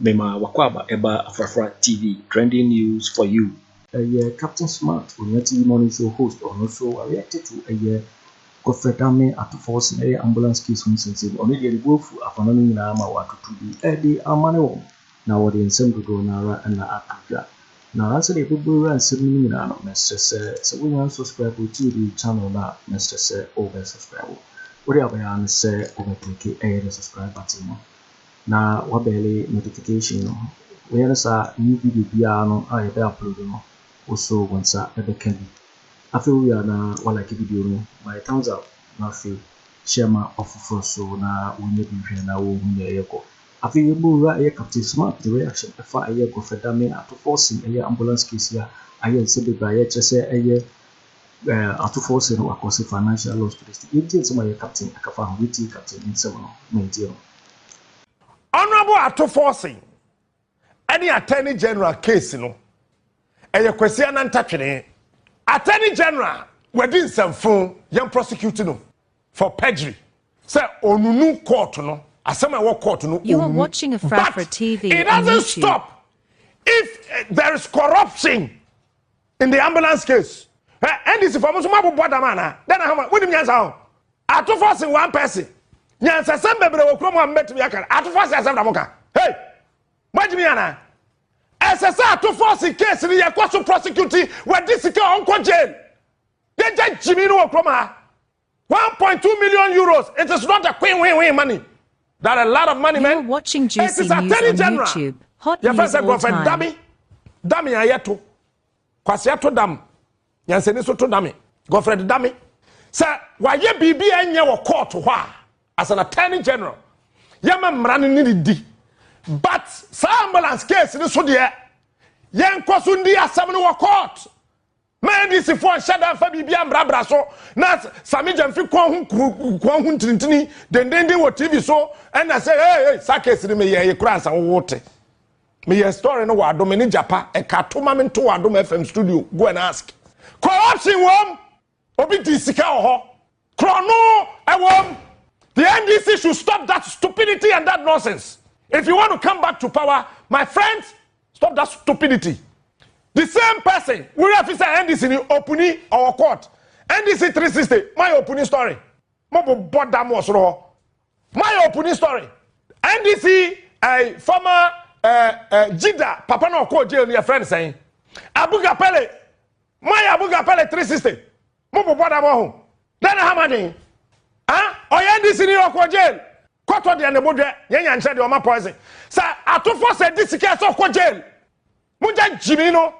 Mema Wakwaba Eba Afrafra TV, trending news for you. Captain Smart, on your TV morning show host, or also reacted to a Godfred at Forson ambulance case on sensitive. Only the wolf of an Nama Watu to be Eddie Amano. Now, what in some go Nara and Atigya. Now, answer the people and 7 million, Mr. So we are subscribe to the channel now, Mr. Over subscribe. Whatever I say, overtake a subscribe button. Na wabele notification no we say new video bia no a ye upload no also wonsa ebe ka bi afi we na wala ki video no my thumbs up na fi share ma ofoforo so na wonye bi hwe na wo hu ye ko afi ye bu ra ye Captain Smart the reaction afa ye go fedame ato Forson ye ambulance case ya aye se be ba ye chese ye ato Forson no akose financial loss to the state ye so my captain akafa ho witi captain in some no maintain. Honorable Ato Forson, any attorney general case, no, and your question and touching attorney general, within some phone, young prosecuting for perjury. Say, Onunu court, no, as some court, no. You are watching a Frafra TV. It doesn't stop. If there is corruption in the ambulance case, and this is for most of my brother, man, then how much? What do you mean? Ato Forson, one person. Nyansa sembe bre okromo ambetu yakara Ato Forson asem da moka hey majimi yana SSA Ato Forson case ni yakwaso prosecute we disika onko jail they just jimi no okromo 1.2 million euros. It is not a win money. That a lot of money, man. You're watching Juicy News on YouTube. Hot news all time. Dami ayeto kwasiato dam yanseni so to dami Godfred dami say waye bibi enye wo court ho a as an attorney general, Yama Mranini di. But some ambulance case in the Sudia, Yan Kwasundi as some court. Man, this is for Shadow Fabian Brabraso, not Samijan Fikon Tintini, then they were TV so, and I say, hey, Sakes in me, a crass and water. Me a story no word, Dominic Japa, a cartoon to Adom FM studio, go and ask. Corruption worm, Obiti Sika, Chrono, a worm. The NDC should stop that stupidity and that nonsense. If you want to come back to power, my friends, stop that stupidity. The same person, we have to say NDC in Opuni or court. NDC 360, my Opuni story. My Opuni story. NDC, a former Jida, Papa no court jail, your friend saying, Abuga Pele, my Abuga Pele 360. Mobo Bodamo. Then how many? Oya this in your jail. Koto de ne bodwe yenyan che de o ma poison. Sa atofo se this case of jail. Muja jimi no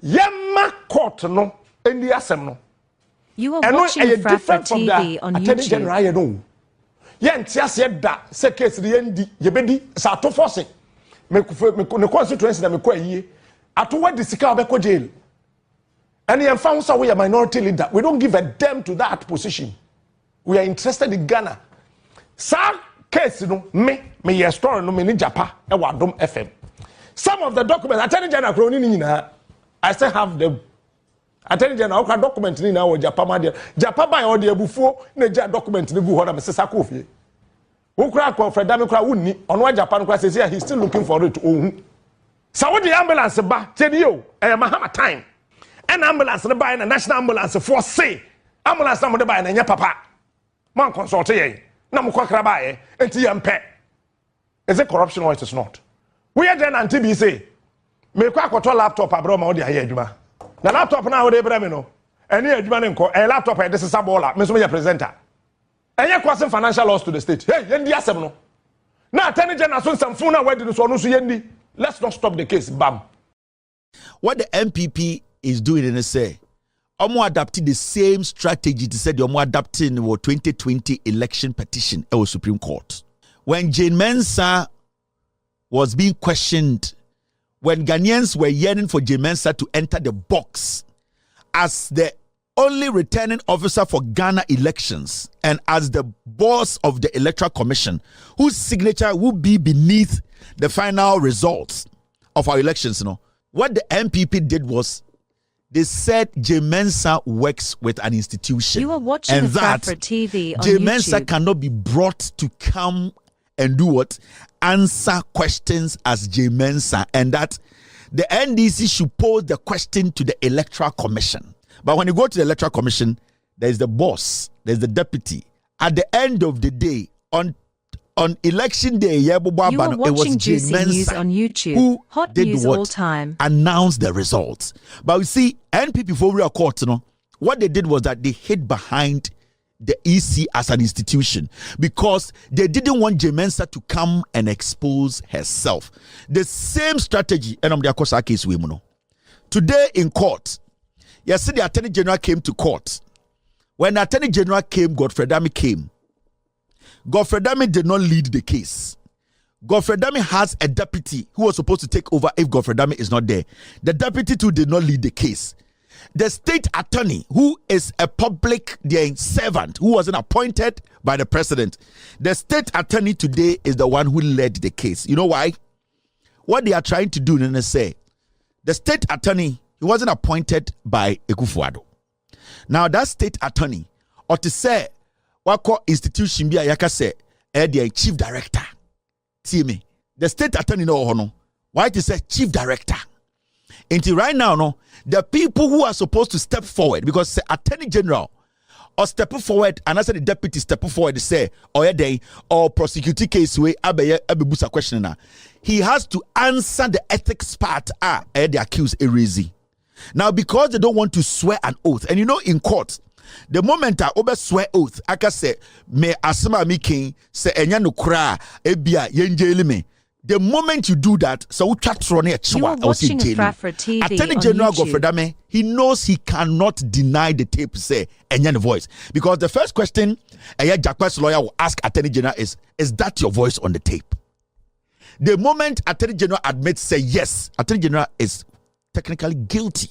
yema court no endi asem no. You are watching Frafra TV on YouTube. General no. Yen tiase da se case de yendi yebedi sa atofo se me ne constituency na me kwa yie. Atowa this case obeko jail. And yen fa so we are minority leader. We don't give a damn to that position. We are interested in Ghana. Some case, me your story, no me ni Japa, e Adom FM. Some of the documents, Attorney General, I still have them. Attorney General, I document ni na o Japa ma dia. Japa by all the obofour, ne ja document ni gu ho na me sesa kofi. Wo kura Godfred me kura wunni, ono Japa no kura say he's still looking for it ohun. So what the ambulance ba, tell you, Mahama time. An ambulance ba na national ambulance for say, ambulance na mo de ba na nya papa. Man consult ye na mo kwakra ba ye enti ye mpe. Is it corruption or it is not? We are then ntim say me kwa akoto laptop abro ma o de aye adwuma na laptop na wo de bra me no eni adwuma ne nko laptop e de sesa bola me so me presenter enye kwase financial loss to the state. Hey yendi asem no na attorney general so samfun na wadi no so no so yendi. Let's not stop the case. Bam. What the MPP is doing in say Omo adapted the same strategy to say the Omo adapting the 2020 election petition at the Supreme Court. When Jane Mensah was being questioned, when Ghanaians were yearning for Jane Mensah to enter the box as the only returning officer for Ghana elections and as the boss of the Electoral Commission, whose signature would be beneath the final results of our elections, what the MPP did was they said Jane Mensah works with an institution. You are watching and that Frafra TV on Jane YouTube. Mensah cannot be brought to come and do what? Answer questions as J Mensa, and that the NDC should pose the question to the Electoral Commission. But when you go to the Electoral Commission, there's the boss, there's the deputy. At the end of the day, on election day, You are it was watching J Juicy News Mensa on YouTube. who Hot did news what? all time. Announce the results. But we see NPP for real court, what they did was that they hid behind the EC as an institution because they didn't want J Mensa to come and expose herself. The same strategy, and I'm the Akosa case we today in court. Yesterday, the Attorney General came to court. When the Attorney General came, Godfred came. Godfred did not lead the case. Godfred has a deputy who was supposed to take over if Godfred is not there. The deputy too did not lead the case. The state attorney, who is a public servant, who wasn't appointed by the president, the state attorney today is the one who led the case. You know why? What they are trying to do, say, the state attorney, he wasn't appointed by Akufo. Now that state attorney, or to say, what institution be a yaka say, the chief director. See me, the state attorney no, why to say chief director? Until right now, the people who are supposed to step forward, because the attorney general or step forward, and I said the deputy step forward to say, or prosecute case way, abebusa question na. He has to answer the ethics part. The accused erasing. Now, because they don't want to swear an oath, and in court, the moment I over swear oath, I can say, me asema mi king say enya no kra ebia yenjeli me. The moment you do that, so You are watching Frafra TV Attorney on General YouTube. Godfred, he knows he cannot deny the tape say enya the voice, because the first question Jakwa's lawyer will ask Attorney General is that your voice on the tape? The moment Attorney General admits say yes, Attorney General is technically guilty.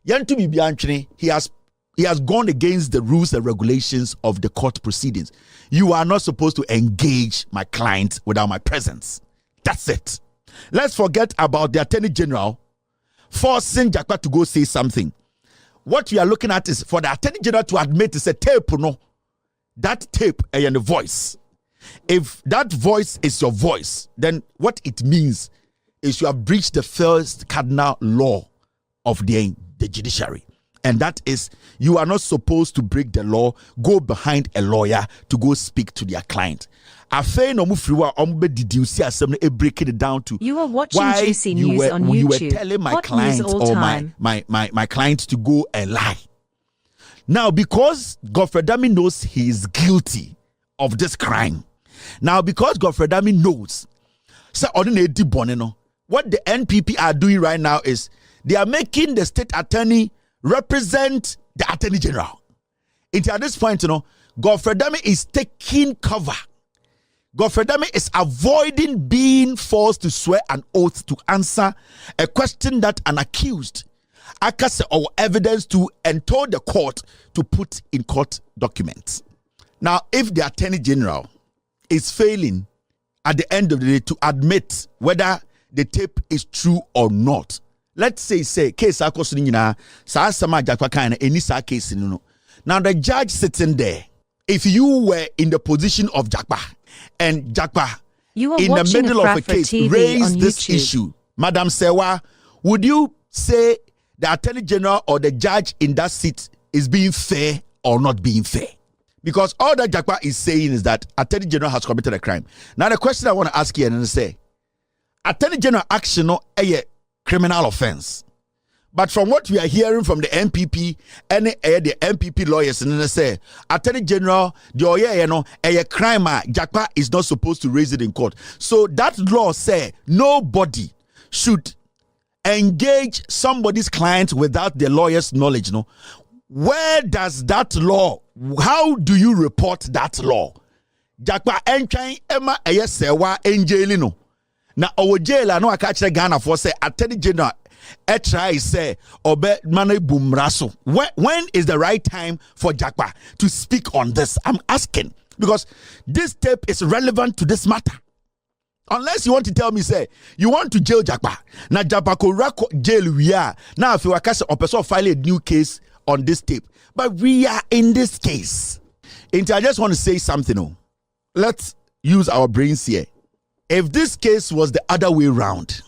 Wontumi Bianchini, he has gone against the rules and regulations of the court proceedings. You are not supposed to engage my client without my presence. That's it. Let's forget about the Attorney General forcing Jakpa to go say something. What we are looking at is for the Attorney General to admit it's a tape, no. That tape and the voice. If that voice is your voice, then what it means is you have breached the first cardinal law of the judiciary. And that is, you are not supposed to break the law, go behind a lawyer to go speak to their client. Breaking it down to You are watching why Juicy News on YouTube. you were telling my Hot client news all or time. my client to go and lie. Now, because Godfred knows he is guilty of this crime. Now, because Godfred knows, so what the NPP are doing right now is they are making the state attorney represent the Attorney General. At this point, Godfred is taking cover. Godfred is avoiding being forced to swear an oath to answer a question that an accused access or evidence to and told the court to put in court documents. Now, if the Attorney General is failing at the end of the day to admit whether the tape is true or not, let's say case akosuna sa sama Jakpa kind any sa case no. Now the judge sitting there, if you were in the position of Jakpa and Jakpa You are in the watching middle of a Frafra case TV raise on this YouTube. issue, Madam Sewa, would you say the Attorney General or the judge in that seat is being fair or not being fair? Because all that Jakpa is saying is that Attorney General has committed a crime. Now the question I want to ask you and say, Attorney General action no a criminal offense. But from what we are hearing from the MPP and the MPP lawyers, and they say, Attorney General, a crime, Jakpa is not supposed to raise it in court. So that law say nobody should engage somebody's client without the lawyer's knowledge. No, where does that law? How do you report that law? Jakpa entering Emma Sewa in Jáil no. Now our Jáil no akachre Ghana for say Attorney General try say obe mane bumraso. When is the right time for Jakpa to speak on this? I'm asking because this tape is relevant to this matter. Unless you want to tell me say you want to jail Jakpa. Now Jakpa ko jail we are. Now if you akase Hopeson file a new case on this tape. But we are in this case. And I just want to say something. Let's use our brains here. If this case was the other way round,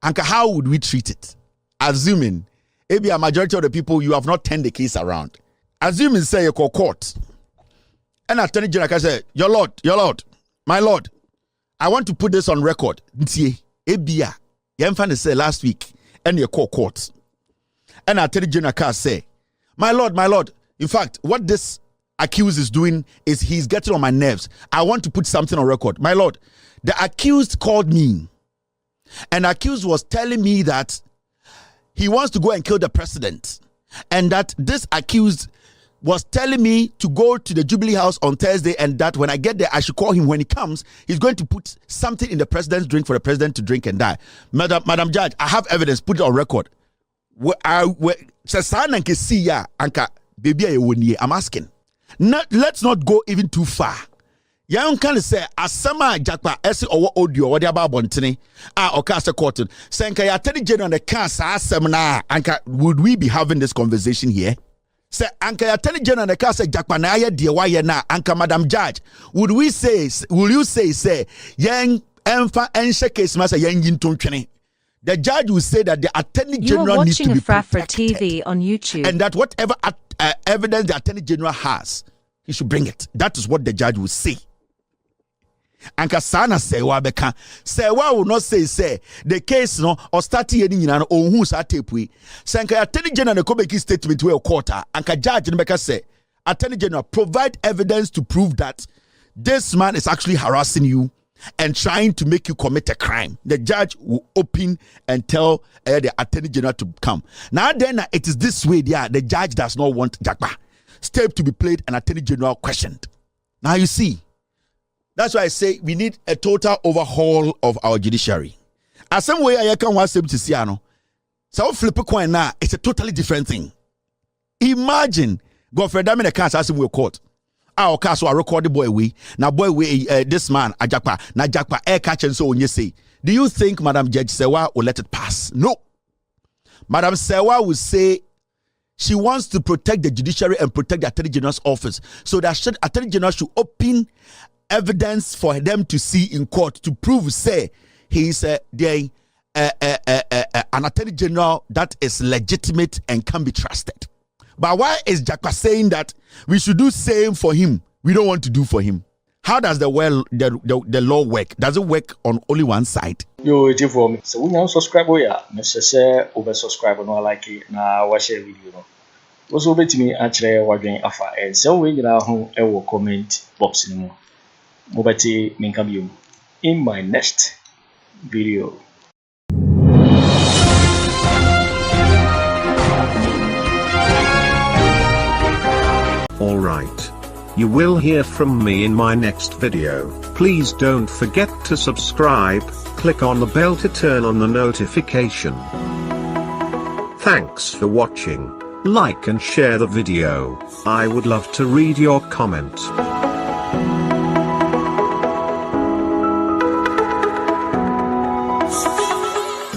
Anka, how would we treat it? Assuming maybe a majority of the people, you have not turned the case around. Assuming say you call court. And Attorney General can say, your lord, my lord, I want to put this on record. Ebia, you say last week, and you call court. And Attorney General can say, my lord, in fact, what this accused is doing is he's getting on my nerves. I want to put something on record. My lord, the accused called me, and the accused was telling me that he wants to go and kill the president, and that this accused was telling me to go to the Jubilee House on Thursday, and that when I get there, I should call him. When he comes, he's going to put something in the president's drink for the president to drink and die. Madam Judge, I have evidence. Put it on record. I'm asking. Let's not go even too far. Young can say asama jakpa esi owo audio wodi aba bontene oka se court senka ya Attorney General the can sa asem na anka would we be having this conversation here? Say anka ya Attorney General the can say jakpa na aye de wa ye na anka Madam Judge will you say yen emfa enhye case ma say yen yintontwene? The judge will say that the Attorney General needs to be protected. TV on YouTube. And that whatever evidence the Attorney General has, he should bring it. That is what the judge will say. Anka sana sewa beka. Sewa will not say the case no or start here ni na o hu sa tape. Sanka Attorney General the make statement we court. Anka judge no beka say Attorney General provide evidence to prove that this man is actually harassing you and trying to make you commit a crime. The judge will open and tell the Attorney General to come. Now then, it is this way. The judge does not want Jakpa step to be played and Attorney General questioned. Now you see, that's why I say we need a total overhaul of our judiciary. As some way I can want to see so flip a coin now. It's a totally different thing. Imagine Godfred Dampare can't ask him we court. Our cast will record the boy we now boy we this man Ajakpa na Jakpa air catch and so on you say. Do you think Madam Judge Sewa will let it pass? No. Madam Sewa will say she wants to protect the judiciary and protect the Attorney General's office. So that Attorney General should open evidence for them to see in court to prove say he is an Attorney General that is legitimate and can be trusted. But why is Jakpa saying that we should do same for him? We don't want to do for him. How does the law work? Does it work on only one side? Yo, it's for me. So we now subscribe. Yeah, necessary over subscribe. No, like it. Now watch a video. No, what's over to me? Actually, we're going after. And so we now home. I will comment box in more. Mobati minkabium in my next video. Alright. You will hear from me in my next video. Please don't forget to subscribe, click on the bell to turn on the notification. Thanks for watching. Like and share the video. I would love to read your comment.